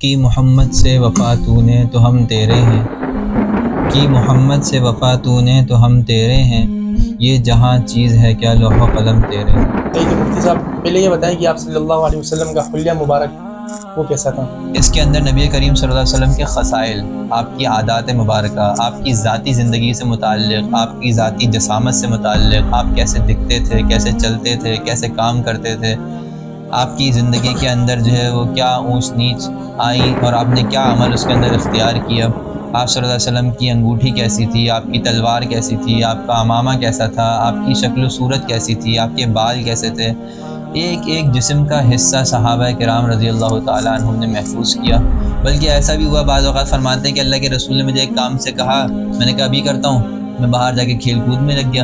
کی محمد سے وفا تو نے تو ہم تیرے ہیں، کی محمد سے وفا تو نے تو ہم تیرے ہیں، یہ جہاں چیز ہے کیا لوح و قلم تیرے ہیں۔ تو مفتی صاحب پہلے یہ بتائیں کہ آپ صلی اللہ علیہ وسلم کا حلیہ مبارک وہ کیسا تھا؟ اس کے اندر نبی کریم صلی اللہ علیہ وسلم کے خصائل، آپ کی عادات مبارکہ، آپ کی ذاتی زندگی سے متعلق، آپ کی ذاتی جسامت سے متعلق، آپ کیسے دکھتے تھے، کیسے چلتے تھے، کیسے کام کرتے تھے، آپ کی زندگی کے اندر جو ہے وہ کیا اونچ نیچ آئی اور آپ نے کیا عمل اس کے اندر اختیار کیا، آپ صلی اللہ علیہ وسلم کی انگوٹھی کیسی تھی، آپ کی تلوار کیسی تھی، آپ کا عمامہ کیسا تھا، آپ کی شکل و صورت کیسی تھی، آپ کے بال کیسے تھے، ایک ایک جسم کا حصہ صحابہ کرام رضی اللہ تعالیٰ عنہم نے محفوظ کیا۔ بلکہ ایسا بھی ہوا، بعض اوقات فرماتے ہیں کہ اللہ کے رسول نے مجھے ایک کام سے کہا، میں نے کہا ابھی کرتا ہوں، میں باہر جا کے کھیل کود میں لگ گیا،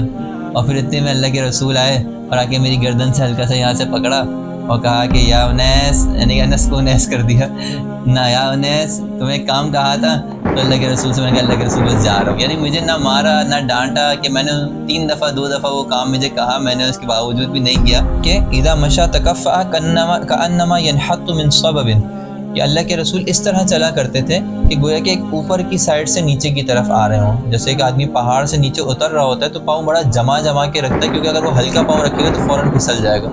اور پھر اتنے میں اللہ کے رسول آئے اور آ کے میری گردن سے ہلکا سا یہاں سے پکڑا اور کہا کہ یا انیس، یعنی کہ انس کو انیس کر دیا نہ، یا انیس تمہیں ایک کام کہا تھا، تو اللہ کے رسول سے میں نے کہا اللہ کے رسول بس جا رہا ہوں، یعنی مجھے نہ مارا نہ ڈانٹا، کہ میں نے 3 دفعہ 2 دفعہ وہ کام مجھے کہا، میں نے اس کے باوجود بھی نہیں کیا، کہ اذا مشى تکفأ کانما ينحط من صبب، کہ اللہ کے رسول اس طرح چلا کرتے تھے کہ گویا کہ ایک اوپر کی سائڈ سے نیچے کی طرف آ رہے ہوں، جیسے کہ آدمی پہاڑ سے نیچے اتر رہا ہوتا ہے تو پاؤں بڑا جما کے رکھتا ہے، کیونکہ اگر وہ ہلکا پاؤں رکھے گا تو فوراً پھسل جائے گا۔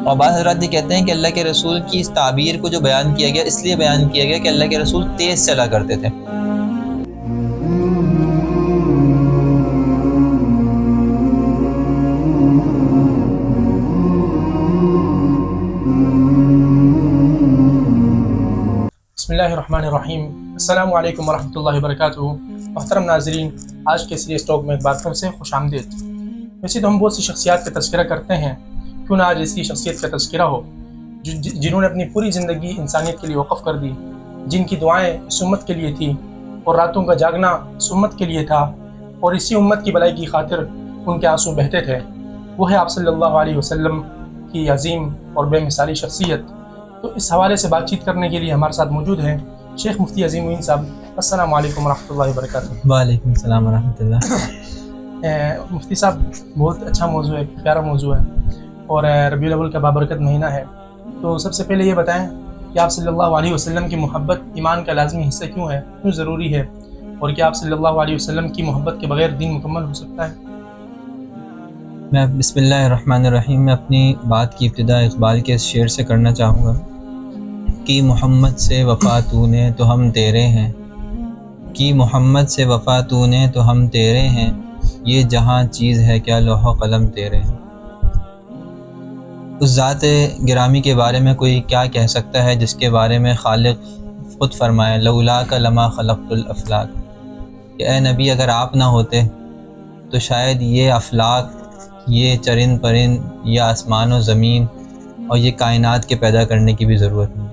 اور بعض حضرات یہ کہتے ہیں کہ اللہ کے رسول کی اس تعبیر کو جو بیان کیا گیا اس لیے بیان کیا گیا کہ اللہ کے رسول تیز چلا کرتے تھے۔ بسم اللہ الرحمن الرحیم، السلام علیکم ورحمۃ اللہ وبرکاتہ۔ محترم ناظرین، آج کے سیریز ٹاک میں ایک بار پھر سے خوش آمدید۔ ویسے تو ہم بہت سی شخصیات کا تذکرہ کرتے ہیں، کیوں نہ آج ایسی شخصیت کا تذکرہ ہو جنہوں نے اپنی پوری زندگی انسانیت کے لیے وقف کر دی، جن کی دعائیں اس امت کے لیے تھیں اور راتوں کا جاگنا اس امت کے لیے تھا، اور اسی امت کی بھلائی کی خاطر ان کے آنسو بہتے تھے۔ وہ ہے آپ صلی اللہ علیہ وسلم کی عظیم اور بے مثالی شخصیت۔ تو اس حوالے سے بات چیت کرنے کے لیے ہمارے ساتھ موجود ہیں شیخ مفتی عظیم الدین صاحب۔ السلام علیکم ورحمۃ اللہ وبرکاتہ۔ وعلیکم السلام ورحمۃ اللہ۔ مفتی صاحب، بہت اچھا موضوع ہے، پیارا موضوع ہے، اور ربیع الاول کا بابرکت مہینہ ہے، تو سب سے پہلے یہ بتائیں کہ آپ صلی اللہ علیہ وسلم کی محبت ایمان کا لازمی حصہ کیوں ہے، کیوں ضروری ہے، اور کیا آپ صلی اللہ علیہ وسلم کی محبت کے بغیر دین مکمل ہو سکتا ہے؟ میں بسم اللہ الرحمن الرحیم میں اپنی بات کی ابتدا اقبال کے اس شعر سے کرنا چاہوں گا کہ محمد سے وفا تو نے تو ہم تیرے ہیں، کہ محمد سے وفا تو نے تو ہم تیرے ہیں، یہ جہاں چیز ہے کیا لوح و قلم تیرے ہیں۔ اس ذات گرامی کے بارے میں کوئی کیا کہہ سکتا ہے جس کے بارے میں خالق خود فرمائے لولاک لما خلقت الافلاک، کہ اے نبی اگر آپ نہ ہوتے تو شاید یہ افلاک، یہ چرند پرند، یہ آسمان و زمین اور یہ کائنات کے پیدا کرنے کی بھی ضرورت نہیں۔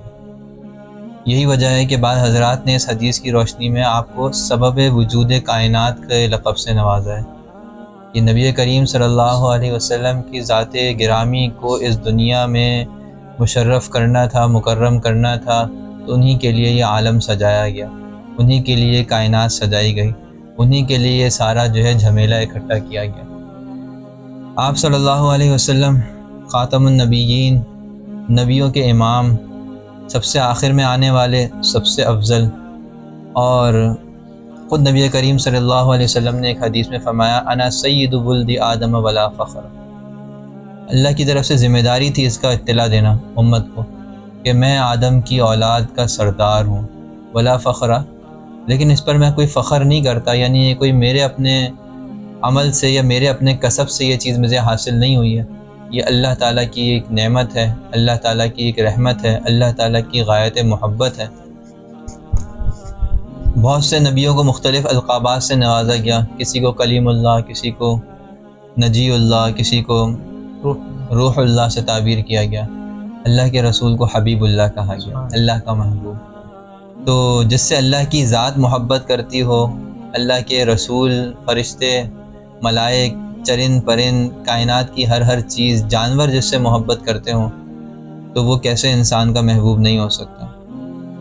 یہی وجہ ہے کہ بعض حضرات نے اس حدیث کی روشنی میں آپ کو سبب وجود کائنات کے لقب سے نوازا ہے۔ یہ نبی کریم صلی اللہ علیہ وسلم کی ذات گرامی کو اس دنیا میں مشرف کرنا تھا، مکرم کرنا تھا، تو انہی کے لیے یہ عالم سجایا گیا، انہی کے لیے کائنات سجائی گئی، انہی کے لیے یہ سارا جو ہے جھمیلہ اکٹھا کیا گیا۔ آپ صلی اللہ علیہ وسلم خاتم النبیین، نبیوں کے امام، سب سے آخر میں آنے والے، سب سے افضل، اور خود نبی کریم صلی اللہ علیہ وسلم نے ایک حدیث میں فرمایا انا سید ولد آدم ولا فخر۔ اللہ کی طرف سے ذمہ داری تھی اس کا اطلاع دینا امت کو کہ میں آدم کی اولاد کا سردار ہوں، ولا فخر، لیکن اس پر میں کوئی فخر نہیں کرتا، یعنی یہ کوئی میرے اپنے عمل سے یا میرے اپنے کسب سے یہ چیز مجھے حاصل نہیں ہوئی ہے، یہ اللہ تعالیٰ کی ایک نعمت ہے، اللہ تعالیٰ کی ایک رحمت ہے، اللہ تعالیٰ کی غایت محبت ہے۔ بہت سے نبیوں کو مختلف القابات سے نوازا گیا، کسی کو کلیم اللہ، کسی کو نجی اللہ، کسی کو روح اللہ سے تعبیر کیا گیا، اللہ کے رسول کو حبیب اللہ کہا گیا، اللہ کا محبوب۔ تو جس سے اللہ کی ذات محبت کرتی ہو، اللہ کے رسول، فرشتے، ملائک، چرند پرند، کائنات کی ہر چیز، جانور جس سے محبت کرتے ہوں، تو وہ کیسے انسان کا محبوب نہیں ہو سکتا۔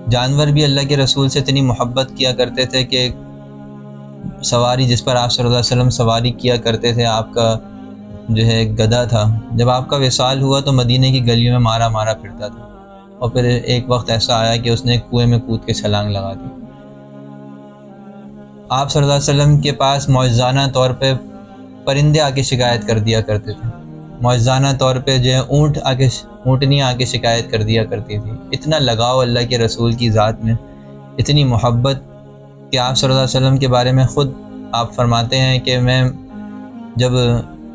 جانور بھی اللہ کے رسول سے اتنی محبت کیا کرتے تھے کہ سواری جس پر آپ صلی اللہ علیہ وسلم سواری کیا کرتے تھے، آپ کا جو ہے گدھا تھا، جب آپ کا وصال ہوا تو مدینہ کی گلیوں میں مارا پھرتا تھا، اور پھر ایک وقت ایسا آیا کہ اس نے ایک کنویں میں کود کے چھلانگ لگا دی۔ آپ صلی اللہ علیہ وسلم کے پاس معجزانہ طور پہ پرندے آ کے شکایت کر دیا کرتے تھے، معجزانہ طور پہ جو ہے اونٹنیاں آ کے شکایت کر دیا کرتی تھی۔ اتنا لگاؤ اللہ کے رسول کی ذات میں، اتنی محبت کہ آپ صلی اللہ علیہ وسلم کے بارے میں خود آپ فرماتے ہیں کہ میں جب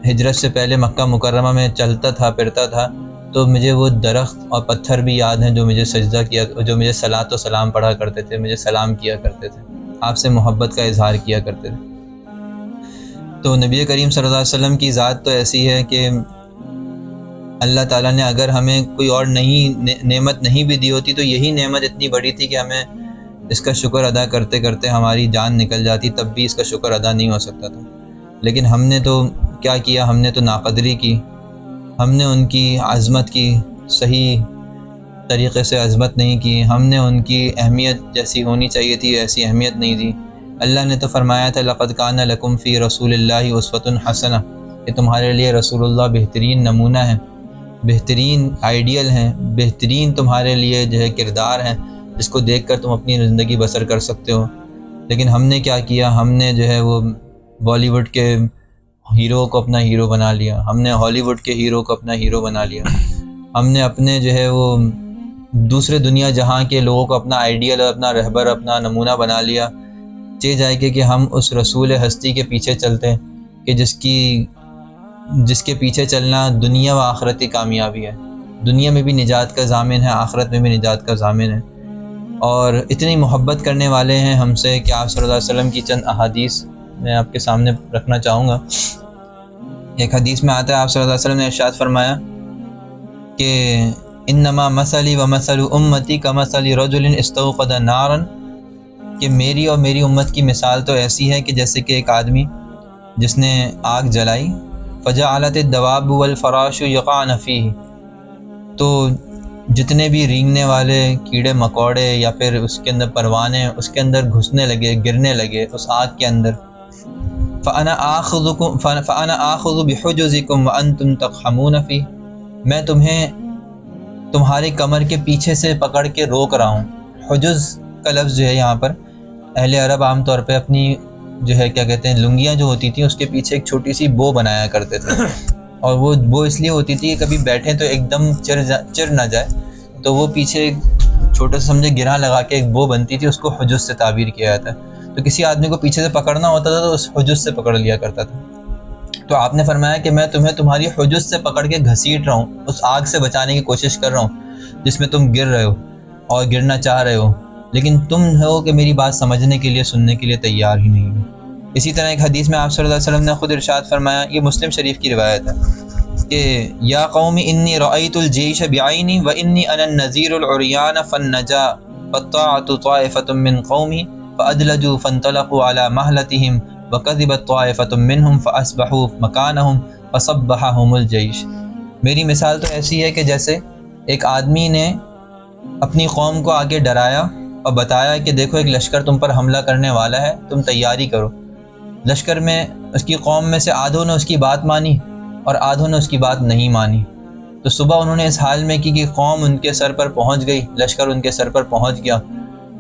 ہجرت سے پہلے مکہ مکرمہ میں چلتا تھا پھرتا تھا تو مجھے وہ درخت اور پتھر بھی یاد ہیں جو مجھے سجدہ کیا، جو مجھے صلاۃ و سلام پڑھا کرتے تھے، مجھے سلام کیا کرتے تھے، آپ سے محبت کا اظہار کیا کرتے تھے۔ تو نبی کریم صلی اللہ علیہ وسلم کی ذات تو ایسی ہے کہ اللہ تعالیٰ نے اگر ہمیں کوئی اور نعمت نہیں بھی دی ہوتی تو یہی نعمت اتنی بڑی تھی کہ ہمیں اس کا شکر ادا کرتے کرتے ہماری جان نکل جاتی، تب بھی اس کا شکر ادا نہیں ہو سکتا تھا۔ لیکن ہم نے تو کیا کیا، ہم نے تو ناقدری کی، ہم نے ان کی عظمت کی صحیح طریقے سے عظمت نہیں کی، ہم نے ان کی اہمیت جیسی ہونی چاہیے تھی ایسی اہمیت نہیں دی۔ اللہ نے تو فرمایا تھا لقد کان لکم فی رسول اللہ اسوۃ حسنہ، کہ تمہارے لیے رسول اللہ بہترین نمونہ ہیں، بہترین آئیڈیل ہیں، بہترین تمہارے لیے جو ہے کردار ہیں جس کو دیکھ کر تم اپنی زندگی بسر کر سکتے ہو۔ لیکن ہم نے کیا کیا، ہم نے جو ہے وہ بالی ووڈ کے ہیرو کو اپنا ہیرو بنا لیا، ہم نے ہالی ووڈ کے ہیرو کو اپنا ہیرو بنا لیا، ہم نے اپنے جو ہے وہ دوسرے دنیا جہاں کے لوگوں کو اپنا آئیڈیل، اپنا رہبر، اپنا نمونہ بنا لیا۔ جائے کہ ہم اس رسول ہستی کے پیچھے چلتے ہیں کہ جس کے پیچھے چلنا دنیا و آخرت کی کامیابی ہے، دنیا میں بھی نجات کا ضامن ہے، آخرت میں بھی نجات کا ضامن ہے۔ اور اتنی محبت کرنے والے ہیں ہم سے کہ آپ صلی اللہ علیہ وسلم کی چند احادیث میں آپ کے سامنے رکھنا چاہوں گا۔ ایک حدیث میں آتا ہے آپ صلی اللہ علیہ وسلم نے ارشاد فرمایا کہ انما مثلی و مثل امتی کمثل رجل استوقد نارا، کہ میری اور میری امت کی مثال تو ایسی ہے کہ جیسے کہ ایک آدمی جس نے آگ جلائی، فجعلت الدواب والفراش یقعن فیہ، تو جتنے بھی رینگنے والے کیڑے مکوڑے یا پھر اس کے اندر پروانے اس کے اندر گھسنے لگے، گرنے لگے اس آگ کے اندر۔ فانا آخذ بحجزکم وانتم تقحمون فیہ، میں تمہیں تمہاری کمر کے پیچھے سے پکڑ کے روک رہا ہوں۔ حجز کا لفظ جو ہے یہاں پر اہل عرب عام طور پہ اپنی جو ہے کیا کہتے ہیں لنگیاں جو ہوتی تھیں اس کے پیچھے ایک چھوٹی سی بو بنایا کرتے تھے، اور وہ بو اس لیے ہوتی تھی کہ کبھی بیٹھیں تو ایک دم چر نہ جائے، تو وہ پیچھے ایک چھوٹا سا سمجھے گرہ لگا کے ایک بو بنتی تھی، اس کو حجز سے تعبیر کیا جاتا ہے۔ تو کسی آدمی کو پیچھے سے پکڑنا ہوتا تھا تو اس حجز سے پکڑ لیا کرتا تھا۔ تو آپ نے فرمایا کہ میں تمہیں تمہاری حجز سے پکڑ کے گھسیٹ رہا ہوں، اس آگ سے بچانے کی کوشش کر رہا ہوں جس میں تم گر رہے ہو اور گرنا چاہ رہے ہو، لیکن تم ہو کہ میری بات سمجھنے کے لیے سننے کے لیے تیار ہی نہیں ہو۔ اسی طرح ایک حدیث میں آپ صلی اللہ علیہ وسلم نے خود ارشاد فرمایا، یہ مسلم شریف کی روایت ہے کہ یا قوم انی رأیت الجیش بعینی وانی انا النذیر العریان فالنجا فالطاعت طائفة من قومی فادلجوا فانطلقوا على مہلتهم وکذبت طائفة منهم فاصبحوا مکانهم فصبحهم الجیش۔ میری مثال تو ایسی ہے کہ جیسے ایک آدمی نے اپنی قوم کو آگے ڈرایا اور بتایا کہ دیکھو ایک لشکر تم پر حملہ کرنے والا ہے، تم تیاری کرو۔ لشکر میں اس کی قوم میں سے آدھوں نے اس کی بات مانی اور آدھوں نے اس کی بات نہیں مانی۔ تو صبح انہوں نے اس حال میں کی کہ قوم ان کے سر پر پہنچ گئی، لشکر ان کے سر پر پہنچ گیا،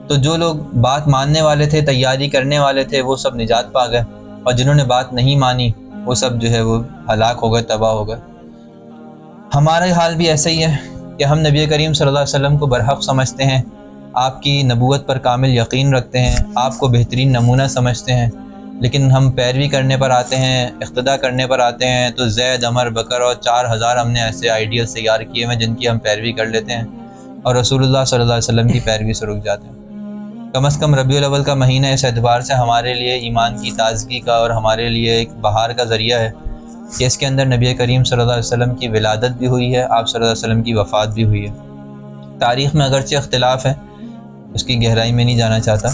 تو جو لوگ بات ماننے والے تھے، تیاری کرنے والے تھے، وہ سب نجات پا گئے، اور جنہوں نے بات نہیں مانی وہ سب جو ہے وہ ہلاک ہو گئے، تباہ ہو گئے۔ ہمارا حال بھی ایسا ہی ہے کہ ہم نبی کریم صلی اللہ علیہ وسلم کو برحق سمجھتے ہیں، آپ کی نبوت پر کامل یقین رکھتے ہیں، آپ کو بہترین نمونہ سمجھتے ہیں، لیکن ہم پیروی کرنے پر آتے ہیں، اقتداء کرنے پر آتے ہیں تو زید، عمر، بکر اور 4000 ہم نے ایسے آئیڈیل تیار کیے ہیں جن کی ہم پیروی کر لیتے ہیں، اور رسول اللہ صلی اللہ علیہ وسلم کی پیروی سے رک جاتے ہیں۔ کم از کم ربیع الاول کا مہینہ اس اعتبار سے ہمارے لیے ایمان کی تازگی کا اور ہمارے لیے ایک بہار کا ذریعہ ہے کہ اس کے اندر نبی کریم صلی اللہ علیہ وسلم کی ولادت بھی ہوئی ہے، آپ صلی اللہ علیہ وسلم کی وفات بھی ہوئی ہے۔ تاریخ میں اگرچہ اختلاف ہے، اس کی گہرائی میں نہیں جانا چاہتا،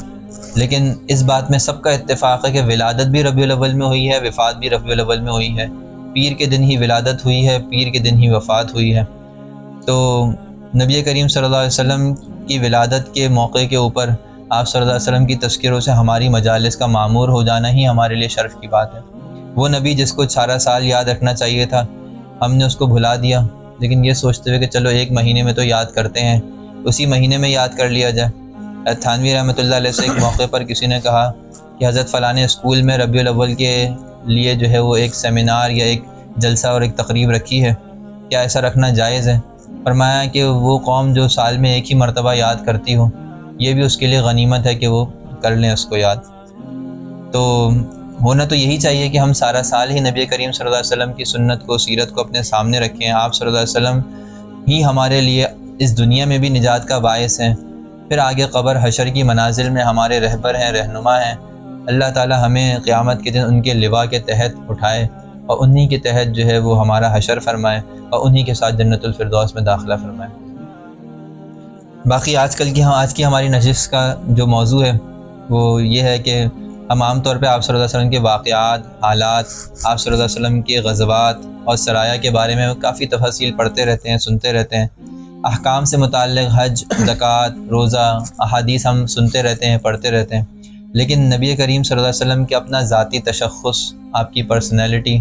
لیکن اس بات میں سب کا اتفاق ہے کہ ولادت بھی ربیع الاول میں ہوئی ہے، وفات بھی ربیع الاول میں ہوئی ہے، پیر کے دن ہی ولادت ہوئی ہے، پیر کے دن ہی وفات ہوئی ہے۔ تو نبی کریم صلی اللہ علیہ وسلم کی ولادت کے موقع کے اوپر آپ صلی اللہ علیہ وسلم کی تذکروں سے ہماری مجالس کا معمور ہو جانا ہی ہمارے لیے شرف کی بات ہے۔ وہ نبی جس کو سارا سال یاد رکھنا چاہیے تھا، ہم نے اس کو بھلا دیا، لیکن یہ سوچتے ہوئے کہ چلو ایک مہینے میں تو یاد کرتے ہیں، اسی مہینے میں یاد کر لیا جائے۔ تھانوی رحمۃ اللہ علیہ سے ایک موقع پر کسی نے کہا کہ حضرت فلاں نے اسکول میں ربیع الاول کے لیے جو ہے وہ ایک سیمینار یا ایک جلسہ اور ایک تقریب رکھی ہے، کیا ایسا رکھنا جائز ہے؟ فرمایا کہ وہ قوم جو سال میں ایک ہی مرتبہ یاد کرتی ہو، یہ بھی اس کے لیے غنیمت ہے کہ وہ کر لیں اس کو یاد۔ تو ہونا تو یہی چاہیے کہ ہم سارا سال ہی نبی کریم صلی اللہ علیہ وسلم کی سنت کو، سیرت کو اپنے سامنے رکھیں۔ آپ صلی اللہ علیہ وسلم ہی ہمارے لیے اس دنیا میں بھی نجات کا باعث ہیں، پھر آگے قبر حشر کی منازل میں ہمارے رہبر ہیں، رہنما ہیں۔ اللہ تعالی ہمیں قیامت کے دن ان کے لواء کے تحت اٹھائے اور انہی کے تحت جو ہے وہ ہمارا حشر فرمائے اور انہی کے ساتھ جنت الفردوس میں داخلہ فرمائے۔ باقی آج کی ہماری نشست کا جو موضوع ہے وہ یہ ہے کہ ہم عام طور پہ آپ صلی اللہ علیہ وسلم کے واقعات، حالات، آپ صلی اللہ علیہ وسلم کے غزوات اور سرایا کے بارے میں کافی تفاصیل پڑھتے رہتے ہیں، سنتے رہتے ہیں۔ احکام سے متعلق حج، زکوٰۃ، روزہ، احادیث ہم سنتے رہتے ہیں، پڑھتے رہتے ہیں، لیکن نبی کریم صلی اللہ علیہ وسلم کے اپنا ذاتی تشخص، آپ کی پرسنالٹی،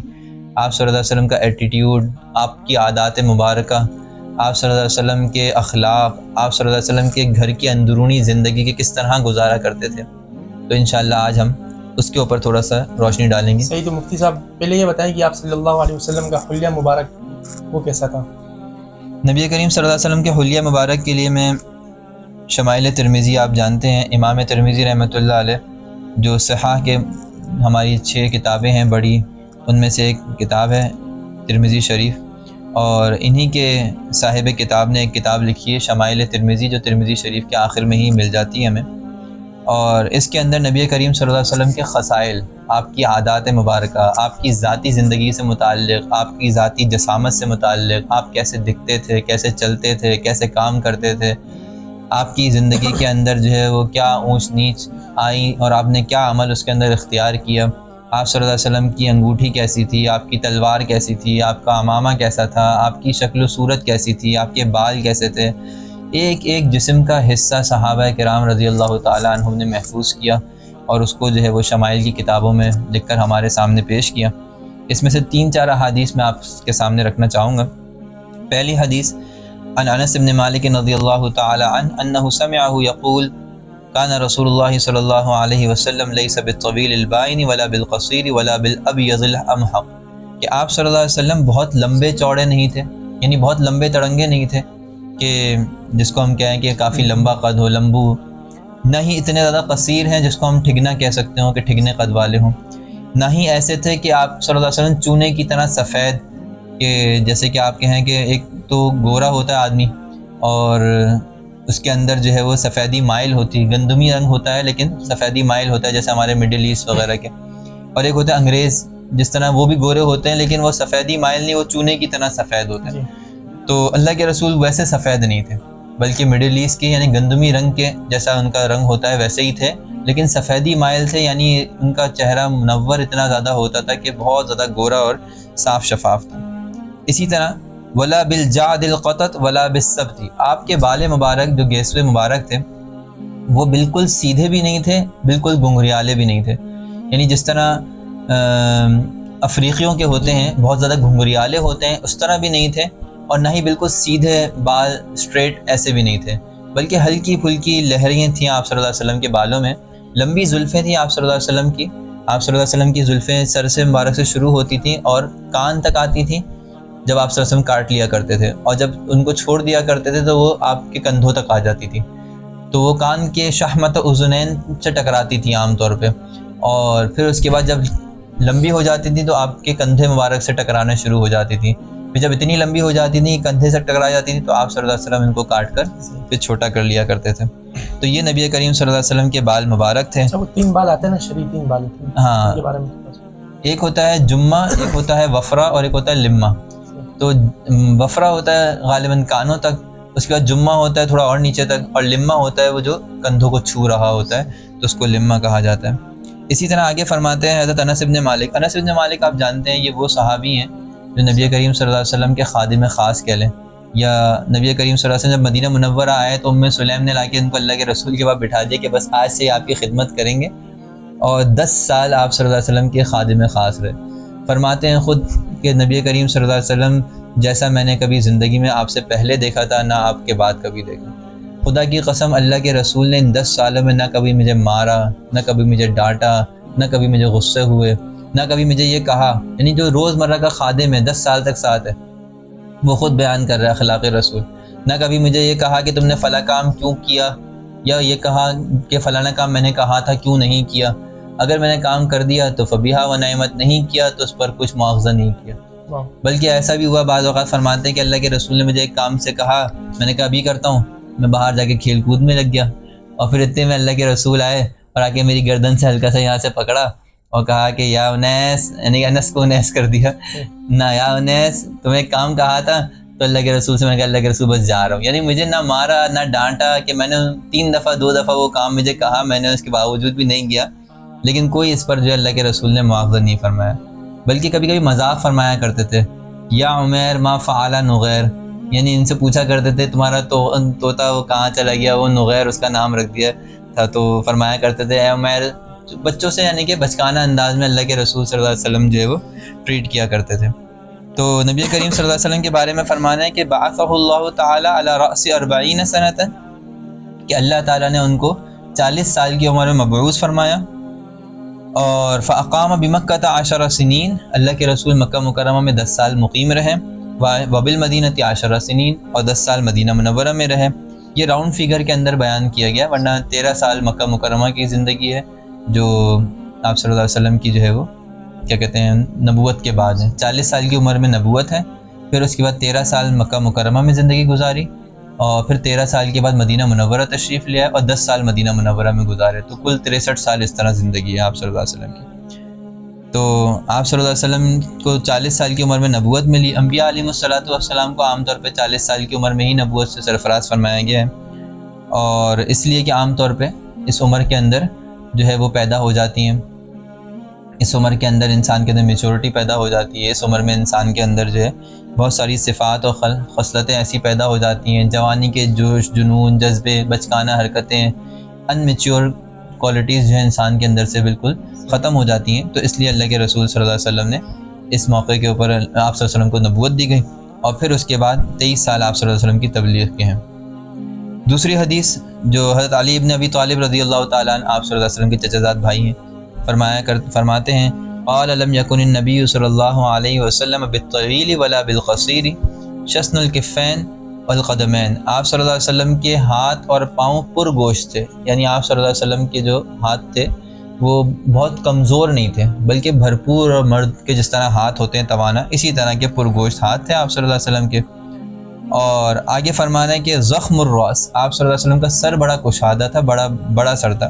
آپ صلی اللہ علیہ وسلم کا ایٹیٹیوڈ، آپ کی عادات مبارکہ، آپ صلی اللہ علیہ وسلم کے اخلاق، آپ صلی اللہ علیہ وسلم کے گھر کی اندرونی زندگی کے کس طرح گزارا کرتے تھے، تو انشاءاللہ آج ہم اس کے اوپر تھوڑا سا روشنی ڈالیں گے۔ صحیح۔ تو مفتی صاحب پہلے یہ بتائیں کہ آپ صلی اللہ علیہ وسلم کا حلیہ مبارک وہ کیسا تھا؟ نبی کریم صلی اللہ علیہ وسلم کے حلیہ مبارک کے لیے میں شمائل ترمذی آپ جانتے ہیں، امام ترمذی رحمۃ اللہ علیہ جو صحاح کے ہماری 6 کتابیں ہیں بڑی، ان میں سے ایک کتاب ہے ترمذی شریف، اور انہی کے صاحب کتاب نے ایک کتاب لکھی ہے شمائل ترمذی، جو ترمذی شریف کے آخر میں ہی مل جاتی ہے ہمیں، اور اس کے اندر نبی کریم صلی اللہ علیہ وسلم کے خصائل، آپ کی عادات مبارکہ، آپ کی ذاتی زندگی سے متعلق، آپ کی ذاتی جسامت سے متعلق، آپ کیسے دکھتے تھے، کیسے چلتے تھے، کیسے کام کرتے تھے، آپ کی زندگی کے اندر جو ہے وہ کیا اونچ نیچ آئی اور آپ نے کیا عمل اس کے اندر اختیار کیا، آپ صلی اللہ علیہ وسلم کی انگوٹھی کیسی تھی، آپ کی تلوار کیسی تھی، آپ کا عمامہ کیسا تھا، آپ کی شکل و صورت کیسی تھی، آپ کے بال کیسے تھے، ایک ایک جسم کا حصہ صحابہ کرام رضی اللہ تعالیٰ عنہم نے محفوظ کیا اور اس کو جو ہے وہ شمائل کی کتابوں میں لکھ کر ہمارے سامنے پیش کیا۔ اس میں سے 3-4 احادیث میں آپ کے سامنے رکھنا چاہوں گا۔ پہلی حدیث عن انس بن مالک رضی اللہ تعالی عنہ انہ سمعہ یقول کان رسول اللہ صلی اللہ علیہ وسلم لیس بالطویل البائن ولا بالقصیر ولا بالابیض الامحق، کہ آپ صلی اللہ علیہ وسلم بہت لمبے چوڑے نہیں تھے، یعنی بہت لمبے تڑنگے نہیں تھے کہ جس کو ہم کہیں کہ کافی لمبا قد ہو، لمبو، نہ ہی اتنے زیادہ قصیر ہیں جس کو ہم ٹھگنا کہہ سکتے ہوں کہ ٹھگنے قد والے ہوں، نہ ہی ایسے تھے کہ آپ صلی اللہ علیہ وسلم چونے کی طرح سفید، کہ جیسے کہ آپ کہیں کہ ایک تو گورا ہوتا ہے آدمی اور اس کے اندر جو ہے وہ سفیدی مائل ہوتی، گندمی رنگ ہوتا ہے لیکن سفیدی مائل ہوتا ہے جیسے ہمارے مڈل ایسٹ وغیرہ کے، اور ایک ہوتا ہے انگریز جس طرح وہ بھی گورے ہوتے ہیں لیکن وہ سفیدی مائل نہیں، وہ چونے کی طرح سفید ہوتے ہیں۔ تو اللہ کے رسول ویسے سفید نہیں تھے بلکہ مڈل ایسٹ کے یعنی گندمی رنگ کے جیسا ان کا رنگ ہوتا ہے ویسے ہی تھے، لیکن سفیدی مائل تھے، یعنی ان کا چہرہ منور اتنا زیادہ ہوتا تھا کہ بہت زیادہ گورا اور صاف شفاف تھا۔ اسی طرح ولا بالجعد القطط ولا بالسبط، آپ کے بال مبارک جو گیسوے مبارک تھے وہ بالکل سیدھے بھی نہیں تھے، بالکل گھنگریالے بھی نہیں تھے، یعنی جس طرح افریقیوں کے ہوتے ہیں بہت زیادہ گھنگریالے ہوتے ہیں اس طرح بھی نہیں تھے، اور نہ ہی بالکل سیدھے بال اسٹریٹ ایسے بھی نہیں تھے، بلکہ ہلکی پھلکی لہریاں تھیں آپ صلی اللہ علیہ وسلم کے بالوں میں، لمبی زلفیں تھیں آپ صلی اللہ علیہ وسلم کی، آپ صلی اللہ علیہ وسلم کی زلفیں سر سے مبارک سے شروع ہوتی تھیں اور کان تک آتی تھیں جب آپ صلی اللہ علیہ وسلم کاٹ لیا کرتے تھے، اور جب ان کو چھوڑ دیا کرتے تھے تو وہ آپ کے کندھوں تک آ جاتی تھی، تو وہ کان کے شحمت اذنین سے ٹکراتی تھی عام طور پہ، اور پھر اس کے بعد جب لمبی ہو جاتی تھی تو آپ کے کندھے مبارک سے ٹکرانا شروع ہو جاتی تھی، پھر جب اتنی لمبی ہو جاتی تھی کندھے سے ٹکرا جاتی تھی تو آپ صلی اللہ علیہ وسلم ان کو کاٹ کر پھر چھوٹا کر لیا کرتے تھے۔ تو یہ نبی کریم صلی اللہ علیہ وسلم کے بال مبارک تھے۔ وہ 3 بال آتے ہیں نا، شریف 3 بال، ہاں، کے بارے میں ایک ہوتا ہے جمہ، ایک ہوتا ہے وفرہ اور ایک ہوتا ہے لمہ۔ تو وفرہ ہوتا ہے غالباً کانوں تک، اس کے بعد جمہ ہوتا ہے تھوڑا اور نیچے تک، اور لمہ ہوتا ہے وہ جو کندھوں کو چھو رہا ہوتا ہے تو اس کو لمہ کہا جاتا ہے۔ اسی طرح آگے فرماتے ہیں حضرت انس بن مالک، انس بن مالک آپ جانتے ہیں یہ وہ صحابی ہیں جو نبی کریم صلی اللہ علیہ وسلم کے خادم خاص کہہ لیں، یا نبی کریم صلی اللہ علیہ وسلم جب مدینہ منورہ آئے تو ام سلیم نے لا کے ان کو اللہ کے رسول کے پاس بٹھا دیا کہ بس آج سے آپ کی خدمت کریں گے، اور 10 سال آپ صلی اللہ علیہ وسلم کے خادم خاص رہے۔ فرماتے ہیں خود کہ نبی کریم صلی اللہ علیہ وسلم جیسا میں نے کبھی زندگی میں آپ سے پہلے دیکھا تھا نہ آپ کے بعد کبھی دیکھا، خدا کی قسم اللہ کے رسول نے ان 10 سالوں میں نہ کبھی مجھے مارا، نہ کبھی مجھے ڈانٹا، نہ کبھی مجھے غصے ہوئے، نہ کبھی مجھے یہ کہا، یعنی جو روزمرہ کا خادم ہے 10 سال تک ساتھ ہے، وہ خود بیان کر رہا ہے اخلاق رسول، نہ کبھی مجھے یہ کہا کہ تم نے فلاں کام کیوں کیا، یا یہ کہا کہ فلانا کام میں نے کہا تھا کیوں نہیں کیا، اگر میں نے کام کر دیا تو فبیہا و نعمت، نہیں کیا تو اس پر کچھ مواخذہ نہیں کیا۔ بلکہ ایسا بھی ہوا، بعض اوقات فرماتے ہیں کہ اللہ کے رسول نے مجھے ایک کام سے کہا، میں نے کہا ابھی کرتا ہوں، میں باہر جا کے کھیل کود میں لگ گیا، اور پھر اتنے میں اللہ کے رسول آئے اور آ کے میری گردن سے ہلکا سا یہاں سے پکڑا اور کہا کہ یا انیس، یعنی انس کو انیس کر دیا، نہ یا انیس تمہیں ایک کام کہا تھا، تو اللہ کے رسول سے میں نے کہا اللہ کے رسول بس جا رہا ہوں، یعنی مجھے نہ مارا نہ ڈانٹا، کہ میں نے 3 دفعہ 2 دفعہ وہ کام مجھے کہا، میں نے اس کے باوجود بھی نہیں کیا، لیکن کوئی اس پر جو اللہ کے رسول نے مواخذہ نہیں فرمایا، بلکہ کبھی کبھی مذاق فرمایا کرتے تھے، یا عمیر ما فعل نغیر، یعنی ان سے پوچھا کرتے تھے تمہارا طوطا وہ کہاں چلا گیا، وہ نغیر اس کا نام رکھ دیا تھا، تو فرمایا کرتے تھے اے عمیر، بچوں سے یعنی کہ بچکانہ انداز میں اللہ کے رسول صلی اللہ علیہ وسلم جو ہے وہ ٹریٹ کیا کرتے تھے۔ تو نبی کریم صلی اللہ علیہ وسلم کے بارے میں فرمانا ہے کہ بعثہ اللہ تعالی علی رأس 40 سنۃ، کہ اللہ تعالیٰ نے ان کو 40 سال کی عمر میں مبعوث فرمایا، اور فاقام بمکہ 10 سنین، اللہ کے رسول مکہ مکرمہ میں 10 سال مقیم رہے، وبالمدینہ 10 سنین، اور 10 سال مدینہ منورہ میں رہے۔ یہ راؤنڈ فگر کے اندر بیان کیا گیا، ورنہ 13 سال مکہ مکرمہ کی زندگی ہے جو آپ صلی اللہ علیہ وسلم کی جو ہے وہ کیا کہتے ہیں نبوت کے بعد ہے۔ 40 سال کی عمر میں نبوت ہے، پھر اس کے بعد 13 سال مکہ مکرمہ میں زندگی گزاری، اور پھر 13 سال کے بعد مدینہ منورہ تشریف لے آئے، اور 10 سال مدینہ منورہ میں گزارے، تو کل 63 سال اس طرح زندگی ہے آپ صلی اللہ علیہ وسلم کی۔ تو آپ صلی اللہ علیہ وسلم کو 40 سال کی عمر میں نبوت ملی۔ انبیاء علیہ الصلوۃ والسلام کو عام طور پہ 40 سال کی عمر میں ہی نبوت سے سرفراز فرمایا گیا ہے، اور اس لیے کہ عام طور پہ اس عمر کے اندر جو ہے وہ پیدا ہو جاتی ہیں، اس عمر کے اندر انسان کے اندر میچورٹی پیدا ہو جاتی ہے، اس عمر میں انسان کے اندر جو ہے بہت ساری صفات اور خصلتیں ایسی پیدا ہو جاتی ہیں، جوانی کے جوش، جنون، جذبے، بچکانہ حرکتیں، ان میچور کوالٹیز جو ہیں انسان کے اندر سے بالکل ختم ہو جاتی ہیں، تو اس لیے اللہ کے رسول صلی اللہ علیہ وسلم نے اس موقع کے اوپر آپ صلی اللہ علیہ وسلم کو نبوت دی گئی، اور پھر اس کے بعد 23 سال آپ صلی اللہ علیہ وسلم کی تبلیغ کے ہیں۔ دوسری حدیث جو حضرت علی ابن ابی طالب رضی اللہ تعالیٰ عنہ آپ صلی اللہ علیہ وسلم کے چچا زاد بھائی ہیں، فرماتے ہیں قال لم يكن النبي صلی اللہ علیہ وسلم بالطویل ولا بالقصیر شسن الکفین والقدمین، آپ صلی اللہ علیہ وسلم کے ہاتھ اور پاؤں پر گوشت تھے، یعنی آپ صلی اللہ علیہ وسلم کے جو ہاتھ تھے وہ بہت کمزور نہیں تھے، بلکہ بھرپور، اور مرد کے جس طرح ہاتھ ہوتے ہیں توانا، اسی طرح کے پرگوشت ہاتھ تھے آپ صلی اللہ علیہ وسلم کے۔ اور آگے فرمانا ہے کہ زخم الراس، آپ صلی اللہ علیہ وسلم کا سر بڑا کشادہ تھا، بڑا سر تھا،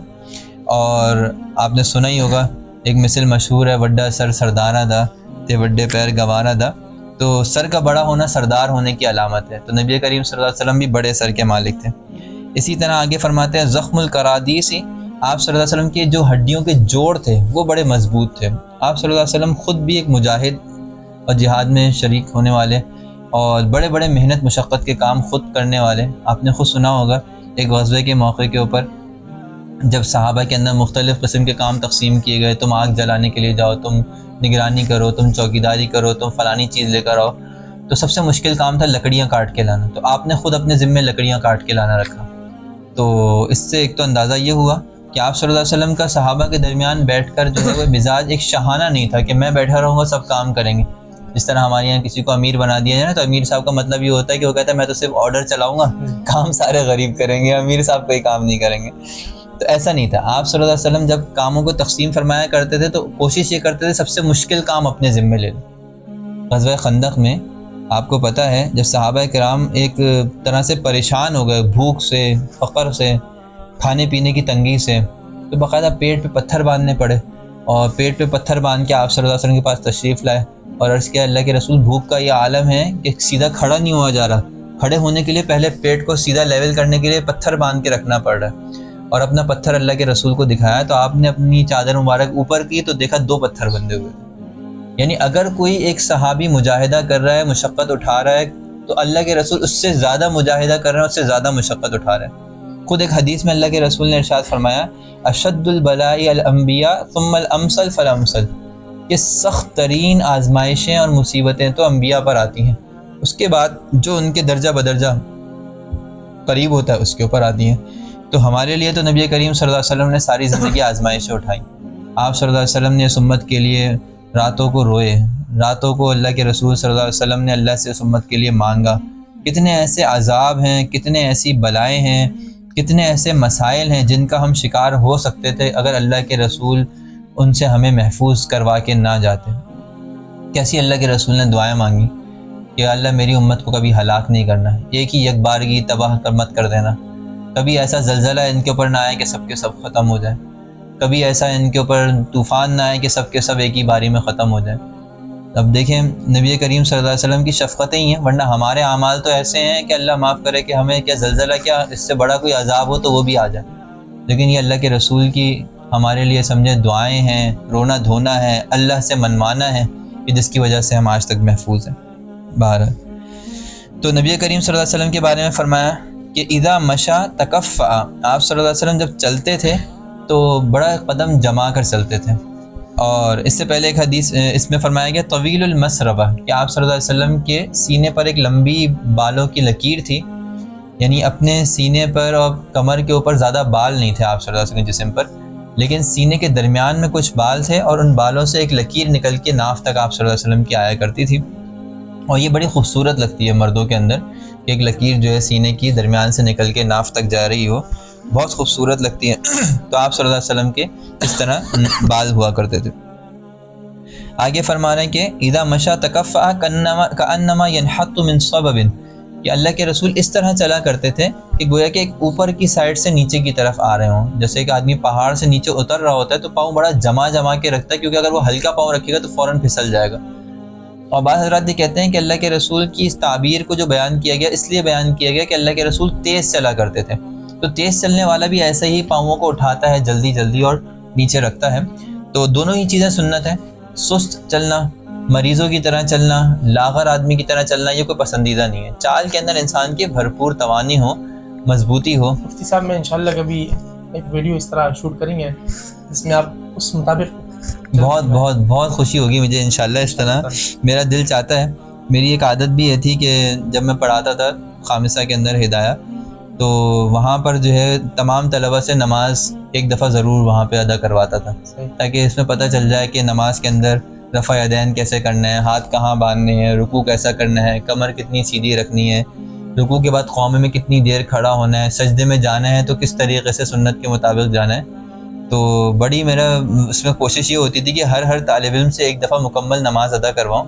اور آپ نے سنا ہی ہوگا ایک مثل مشہور ہے، وڈا سر سردارہ دا تے وڈے پیر گوارہ دا، تو سر کا بڑا ہونا سردار ہونے کی علامت ہے، تو نبی کریم صلی اللہ علیہ وسلم بھی بڑے سر کے مالک تھے۔ اسی طرح آگے فرماتے ہیں زخم القرادیس، آپ صلی اللہ علیہ وسلم کے جو ہڈیوں کے جوڑ تھے وہ بڑے مضبوط تھے، آپ صلی اللہ علیہ وسلم خود بھی ایک مجاہد اور جہاد میں شریک ہونے والے، اور بڑے بڑے محنت مشقت کے کام خود کرنے والے۔ آپ نے خود سنا ہوگا ایک غزوے کے موقع کے اوپر جب صحابہ کے اندر مختلف قسم کے کام تقسیم کیے گئے، تم آگ جلانے کے لیے جاؤ، تم نگرانی کرو، تم چوکیداری کرو، تم فلانی چیز لے کر آؤ، تو سب سے مشکل کام تھا لکڑیاں کاٹ کے لانا، تو آپ نے خود اپنے ذمے لکڑیاں کاٹ کے لانا رکھا۔ تو اس سے ایک تو اندازہ یہ ہوا کہ آپ صلی اللہ علیہ وسلم کا صحابہ کے درمیان بیٹھ کر جو ہے وہ مزاج ایک شاہانہ نہیں تھا کہ میں بیٹھا رہوں گا سب کام کریں گے، جس طرح ہمارے یہاں کسی کو امیر بنا دیا جائے نا، تو امیر صاحب کا مطلب یہ ہوتا ہے کہ وہ کہتا ہے میں تو صرف آرڈر چلاؤں گا، کام سارے غریب کریں گے، امیر صاحب کوئی کام نہیں کریں گے۔ تو ایسا نہیں تھا، آپ صلی اللہ علیہ وسلم جب کاموں کو تقسیم فرمایا کرتے تھے تو کوشش یہ کرتے تھے سب سے مشکل کام اپنے ذمے لے لیں۔ غزوہ خندق میں آپ کو پتہ ہے جب صحابہ کرام ایک طرح سے پریشان ہو گئے، بھوک سے، فقر سے، کھانے پینے کی تنگی سے، تو باقاعدہ پیٹ پہ پتھر باندھنے پڑے، اور پیٹ پہ پتھر باندھ کے آپ صلی اللہ علیہ وسلم کے پاس تشریف لائے اور عرض کیا اللہ کے رسول بھوک کا یہ عالم ہے کہ سیدھا کھڑا نہیں ہوا جا رہا، کھڑے ہونے کے لیے پہلے پیٹ کو سیدھا لیول کرنے کے لیے پتھر باندھ کے رکھنا پڑ رہا ہے، اور اپنا پتھر اللہ کے رسول کو دکھایا تو آپ نے اپنی چادر مبارک اوپر کی تو دیکھا 2 پتھر بندھے ہوئے۔ یعنی اگر کوئی ایک صحابی مجاہدہ کر رہا ہے، مشقت اٹھا رہا ہے، تو اللہ کے رسول اس سے زیادہ مجاہدہ کر رہے ہیں، اس سے زیادہ مشقت اٹھا رہے ہیں۔ خود ایک حدیث میں اللہ کے رسول نے ارشاد فرمایا اشد البلاء الانبیاء ثم الامثل فالامثل، کہ سخت ترین آزمائشیں اور مصیبتیں تو انبیاء پر آتی ہیں، اس کے بعد جو ان کے درجہ بدرجہ قریب ہوتا ہے اس کے اوپر آتی ہیں۔ تو ہمارے لیے تو نبی کریم صلی اللہ علیہ وسلم نے ساری زندگی آزمائشیں اٹھائیں۔ آپ صلی اللہ علیہ وسلم نے اس امت کے لیے راتوں کو روئے، راتوں کو اللہ کے رسول صلی اللہ علیہ وسلم نے اللہ سے اس امت کے لیے مانگا۔ کتنے ایسے عذاب ہیں، کتنے ایسی بلائیں ہیں، کتنے ایسے مسائل ہیں جن کا ہم شکار ہو سکتے تھے اگر اللہ کے رسول ان سے ہمیں محفوظ کروا کے نہ جاتے۔ کیسی اللہ کے رسول نے دعائیں مانگی کہ اللہ میری امت کو کبھی ہلاک نہیں کرنا ہے، ایک ہی یک بارگی تباہ مت کر دینا، کبھی ایسا زلزلہ ان کے اوپر نہ آئے کہ سب کے سب ختم ہو جائے، کبھی ایسا ان کے اوپر طوفان نہ آئے کہ سب کے سب ایک ہی باری میں ختم ہو جائے۔ اب دیکھیں نبی کریم صلی اللہ علیہ وسلم کی شفقتیں ہی ہیں، ورنہ ہمارے اعمال تو ایسے ہیں کہ اللہ معاف کرے کہ ہمیں کیا زلزلہ، کیا اس سے بڑا کوئی عذاب ہو تو وہ بھی آ جائے، لیکن یہ اللہ کے رسول کی ہمارے لیے سمجھے دعائیں ہیں، رونا دھونا ہے، اللہ سے منوانا ہے، کہ جس کی وجہ سے ہم آج تک محفوظ ہیں۔ بہرحال تو نبی کریم صلی اللہ علیہ وسلم کے بارے میں فرمایا کہ اذا مشا تکفع، آپ صلی اللہ علیہ وسلم جب چلتے تھے تو بڑا قدم جما کر چلتے تھے۔ اور اس سے پہلے ایک حدیث اس میں فرمایا گیا طویل المسربہ، کہ آپ صلی اللہ علیہ وسلم کے سینے پر ایک لمبی بالوں کی لکیر تھی، یعنی اپنے سینے پر اور کمر کے اوپر زیادہ بال نہیں تھے آپ صلی اللہ علیہ وسلم کے جسم پر، لیکن سینے کے درمیان میں کچھ بال تھے اور ان بالوں سے ایک لکیر نکل کے ناف تک آپ صلی اللہ علیہ وسلم کی آیا کرتی تھی۔ اور یہ بڑی خوبصورت لگتی ہے مردوں کے اندر کہ ایک لکیر جو ہے سینے کی درمیان سے نکل کے ناف تک جا رہی ہو، بہت خوبصورت لگتی ہے۔ تو آپ صلی اللہ علیہ وسلم کے اس طرح بال ہوا کرتے تھے۔ آگے فرما رہے ہیں کہ اذا مشا تکفع کانما ينحط من صبب، کہ اللہ کے رسول اس طرح چلا کرتے تھے کہ گویا کہ ایک اوپر کی سائڈ سے نیچے کی طرف آ رہے ہوں، جیسے ایک آدمی پہاڑ سے نیچے اتر رہا ہوتا ہے تو پاؤں بڑا جما کے رکھتا ہے، کیونکہ اگر وہ ہلکا پاؤں رکھے گا تو فوراً پھسل جائے گا۔ اور بعض حضرات یہ کہتے ہیں کہ اللہ کے رسول کی اس تعبیر کو جو بیان کیا گیا اس لیے بیان کیا گیا کہ اللہ کے رسول تیز چلا کرتے تھے، تو تیز چلنے والا بھی ایسے ہی پاؤں کو اٹھاتا ہے جلدی اور نیچے رکھتا ہے۔ تو دونوں ہی چیزیں سنت ہیں، سست چلنا، مریضوں کی طرح چلنا، لاغر آدمی کی طرح چلنا، یہ کوئی پسندیدہ نہیں ہے۔ چال کے اندر انسان کی بھرپور توانی ہو، مضبوطی ہو۔ مفتی صاحب میں انشاءاللہ کبھی ایک ویڈیو اس طرح شوٹ کریں گے جس میں آپ اس مطابق بہت خوشی ہوگی مجھے انشاءاللہ، اس طرح میرا دل چاہتا ہے۔ میری ایک عادت بھی یہ تھی کہ جب میں پڑھاتا تھا خامسہ کے اندر ہدایہ، تو وہاں پر جو ہے تمام طلبہ سے نماز ایک دفعہ ضرور وہاں پہ ادا کرواتا تھا، تاکہ اس میں پتہ چل جائے کہ نماز کے اندر رفع یدین کیسے کرنا ہے، ہاتھ کہاں باندھنے ہیں، رکوع کیسا کرنا ہے، کمر کتنی سیدھی رکھنی ہے، رکوع کے بعد قومے میں کتنی دیر کھڑا ہونا ہے، سجدے میں جانا ہے تو کس طریقے سے سنت کے مطابق جانا ہے۔ تو بڑی میرا اس میں کوشش یہ ہوتی تھی کہ ہر طالب علم سے ایک دفعہ مکمل نماز ادا کرواؤں،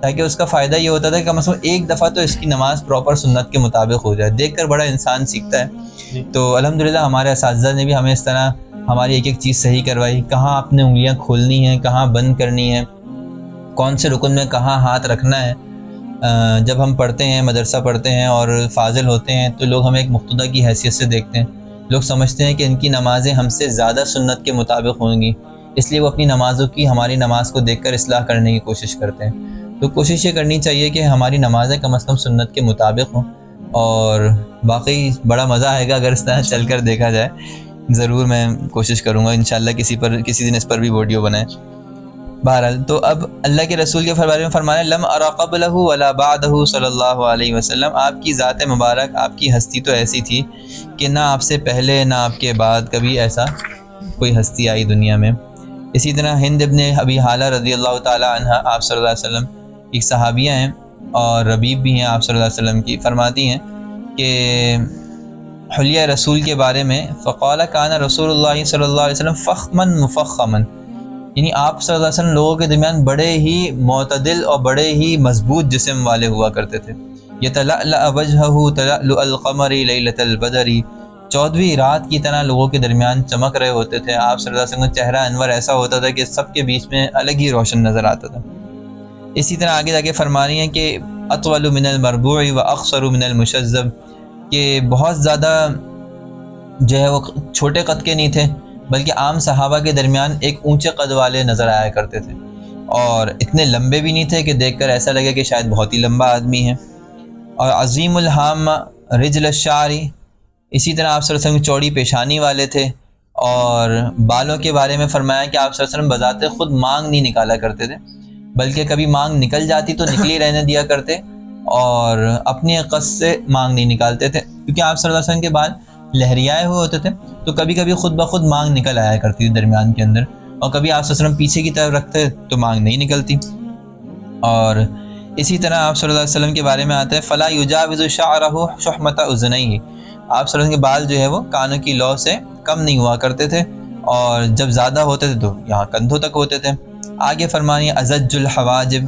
تاکہ اس کا فائدہ یہ ہوتا تھا کہ کم از کم ایک دفعہ تو اس کی نماز پراپر سنت کے مطابق ہو جائے، دیکھ کر بڑا انسان سیکھتا ہے۔ تو الحمدللہ ہمارے اساتذہ نے بھی ہمیں اس طرح ہماری ایک چیز صحیح کروائی، کہاں اپنے انگلیاں کھولنی ہیں، کہاں بند کرنی ہے، کون سے رکن میں کہاں ہاتھ رکھنا ہے۔ جب ہم پڑھتے ہیں، مدرسہ پڑھتے ہیں اور فاضل ہوتے ہیں تو لوگ ہمیں ایک مقتدی کی حیثیت سے دیکھتے ہیں، لوگ سمجھتے ہیں کہ ان کی نمازیں ہم سے زیادہ سنت کے مطابق ہوں گی، اس لیے وہ اپنی نمازوں کی ہماری نماز کو دیکھ کر اصلاح کرنے کی کوشش کرتے ہیں۔ تو کوشش یہ کرنی چاہیے کہ ہماری نمازیں کم از کم سنت کے مطابق ہوں، اور واقعی بڑا مزہ آئے گا اگر اس طرح چل کر دیکھا جائے۔ ضرور میں کوشش کروں گا انشاءاللہ کسی دن اس پر بھی ویڈیو بنائیں۔ بہرحال تو اب اللہ کے رسول کے بارے میں فرمایا لم ارى قبلہ ولا بعدہ صلی اللہ علیہ وسلم، آپ کی ذات مبارک، آپ کی ہستی تو ایسی تھی کہ نہ آپ سے پہلے نہ آپ کے بعد کبھی ایسا کوئی ہستی آئی دنیا میں۔ اسی طرح ہند ابن ابی حالہ رضی اللہ تعالی عنہ آپ صلی اللہ علیہ وسلم ایک صحابیہ ہیں اور ربیب بھی ہیں آپ صلی اللہ علیہ وسلم کی، فرماتی ہیں کہ حلیہ رسول کے بارے میں فقال کان رسول اللہ صلی اللہ علیہ وسلم فخما مفخما، یعنی آپ صلی اللہ علیہ وسلم لوگوں کے درمیان بڑے ہی معتدل اور بڑے ہی مضبوط جسم والے ہوا کرتے تھے۔ یتلألأ وجہہ تلألؤ القمر لیلۃ البدر، 14ویں رات کی طرح لوگوں کے درمیان چمک رہے ہوتے تھے۔ آپ صلی اللہ علیہ وسلم کا چہرہ انور ایسا ہوتا تھا کہ سب کے بیچ میں الگ ہی روشن نظر آتا تھا۔ اسی طرح آگے جا کے فرما رہی ہیں کہ اطول من المربوع واقصر من المشذب، کہ بہت زیادہ جو ہے وہ چھوٹے قد کے نہیں تھے، بلکہ عام صحابہ کے درمیان ایک اونچے قد والے نظر آیا کرتے تھے، اور اتنے لمبے بھی نہیں تھے کہ دیکھ کر ایسا لگے کہ شاید بہت ہی لمبا آدمی ہے۔ اور عظیم الحام رجل الشعر، اسی طرح آپ صلی اللہ علیہ وسلم چوڑی پیشانی والے تھے، اور بالوں کے بارے میں فرمایا کہ آپ صلی اللہ علیہ وسلم بذات خود مانگ نہیں نکالا کرتے تھے، بلکہ کبھی مانگ نکل جاتی تو نکلی رہنے دیا کرتے، اور اپنی قصد سے مانگ نہیں نکالتے تھے، کیونکہ آپ صلی اللہ علیہ وسلم کے بال لہریائے ہوئے ہوتے تھے، تو کبھی کبھی خود بخود مانگ نکل آیا کرتی تھی درمیان کے اندر، اور کبھی آپ صلی اللہ علیہ وسلم پیچھے کی طرف رکھتے تو مانگ نہیں نکلتی۔ اور اسی طرح آپ صلی اللہ علیہ وسلم کے بارے میں آتا ہے فلا یجاوز شعرہ شحمۃ اذنیہ، آپ صلی اللہ علیہ وسلم کے بال جو ہے وہ کانوں کی لو سے کم نہیں ہوا کرتے تھے، اور جب زیادہ ہوتے تھے تو یہاں کندھوں تک ہوتے تھے۔ آگے فرمانی ازج الحواجب،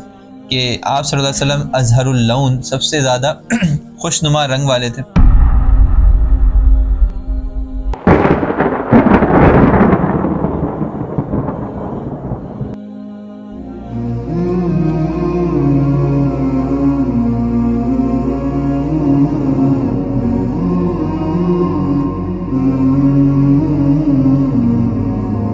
کہ آپ صلی اللہ علیہ وسلم اظہر اللون، سب سے زیادہ خوشنما رنگ والے تھے۔